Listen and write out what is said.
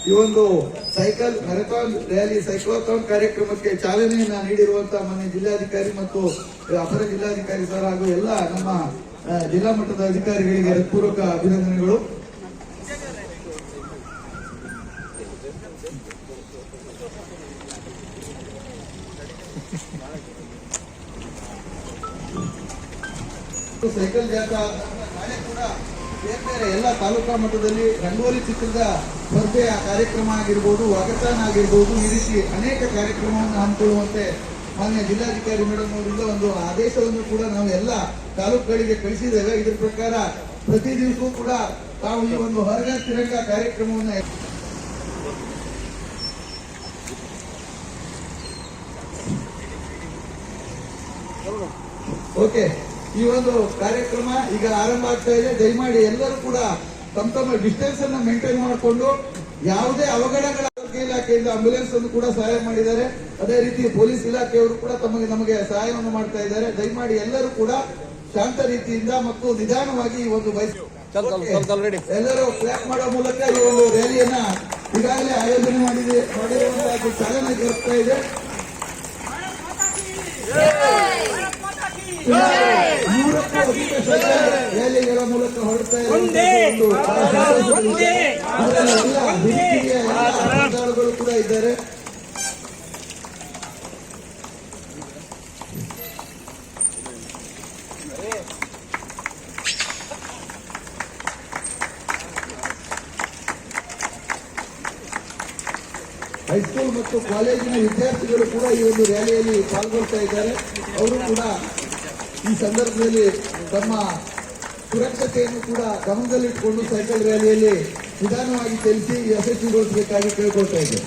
ಈ ಒಂದು cycle marathon rally cyclothon ಕಾರ್ಯಕ್ರಮಕ್ಕೆ ಚಾಲನೆಯನ್ನ ನೀಡಿರುವಂತಹ ಮಾನ್ಯ ಜಿಲ್ಲಾಧಿಕಾರಿ ಮತ್ತು ಅಪರ ಜಿಲ್ಲಾಧಿಕಾರಿ ಸರ್ ಹಾಗೂ ಎಲ್ಲ ನಮ್ಮ ಜಿಲ್ಲಾ ಮಟ್ಟದ ಅಧಿಕಾರಿಗಳಿಗೆ ಹೃತ್ಪೂರ್ವಕ ಅಭಿನಂದನೆಗಳು. ಸೈಕಲ್ ಜಾಥಾ ನಾಳೆ ಕೂಡ ಬೇರೆ ಬೇರೆ ಎಲ್ಲ ತಾಲೂಕಾ ಮಟ್ಟದಲ್ಲಿ ರಂಗೋಲಿ ಚಿತ್ರದ ಸ್ಪರ್ಧೆಯ ಕಾರ್ಯಕ್ರಮ ಆಗಿರ್ಬೋದು, ವಾಕಥಾನ್ ಆಗಿರ್ಬೋದು, ಈ ರೀತಿ ಅನೇಕ ಕಾರ್ಯಕ್ರಮವನ್ನು ಹಮ್ಮಿಕೊಳ್ಳುವಂತೆ ಮಾನ್ಯ ಜಿಲ್ಲಾಧಿಕಾರಿ ಮೇಡಮ್ ಅವರಿಂದ ಒಂದು ಆದೇಶವನ್ನು ಕೂಡ ನಾವು ಎಲ್ಲ ತಾಲೂಕುಗಳಿಗೆ ಕಳಿಸಿದ್ದೇವೆ. ಇದರ ಪ್ರಕಾರ ಪ್ರತಿ ದಿವಸವೂ ಕೂಡ ತಾವು ಈ ಒಂದು ಹೊರಗ ತಿರಂಗ ಕಾರ್ಯಕ್ರಮವನ್ನು ಓಕೆ ಈ ಒಂದು ಕಾರ್ಯಕ್ರಮ ಈಗ ಆರಂಭ ಆಗ್ತಾ ಇದೆ. ದಯಮಾಡಿ ಎಲ್ಲರೂ ಕೂಡ ತಮ್ಮ ತಮ್ಮ ಡಿಸ್ಟೆನ್ಸ್ ಅನ್ನ ಮೇಂಟೈನ್ ಮಾಡಿಕೊಂಡು ಯಾವುದೇ ಅವಘಡಗಳ ಆರೋಗ್ಯ ಇಲಾಖೆಯಿಂದ ಆಂಬ್ಯುಲೆನ್ಸ್ ಅನ್ನು ಕೂಡ ಸಹಾಯ ಮಾಡಿದ್ದಾರೆ. ಅದೇ ರೀತಿ ಪೊಲೀಸ್ ಇಲಾಖೆಯವರು ಕೂಡ ನಮಗೆ ಸಹಾಯವನ್ನು ಮಾಡ್ತಾ ಇದ್ದಾರೆ. ದಯಮಾಡಿ ಎಲ್ಲರೂ ಕೂಡ ಶಾಂತ ರೀತಿಯಿಂದ ಮತ್ತು ನಿಧಾನವಾಗಿ ಈ ಒಂದು ಎಲ್ಲರೂ ಕ್ಲಾಪ್ ಮಾಡೋ ಮೂಲಕ ಈ ಒಂದು ರ್ಯಾಲಿಯನ್ನ ಈಗಾಗಲೇ ಆಯೋಜನೆ ಮಾಡಿರುವಂತಹ ಚಾಲನೆ ದೊರಕ್ತಾ ಇದೆ. ರ್ಯಾಲಿಗಳ ಮೂಲಕ ಹೊರಡ್ತಾ ಇದ್ದಾರೆ ಕೂಡ ಇದ್ದಾರೆ. ಹೈಸ್ಕೂಲ್ ಮತ್ತು ಕಾಲೇಜಿನ ವಿದ್ಯಾರ್ಥಿಗಳು ಕೂಡ ಈ ಒಂದು ರ್ಯಾಲಿಯಲ್ಲಿ ಪಾಲ್ಗೊಳ್ತಾ ಇದ್ದಾರೆ. ಅವರು ಕೂಡ ಈ ಸಂದರ್ಭದಲ್ಲಿ ತಮ್ಮ ಸುರಕ್ಷತೆಯನ್ನು ಕೂಡ ಗಮನದಲ್ಲಿಟ್ಟುಕೊಂಡು ಸೈಕಲ್ ರ್ಯಾಲಿಯಲ್ಲಿ ನಿಧಾನವಾಗಿ ಚಲಿಸಿ ಯಶಸ್ವಿಗೊಳಿಸಬೇಕಾಗಿ ಕೇಳ್ಕೊಳ್ತಾ ಇದ್ದಾರೆ.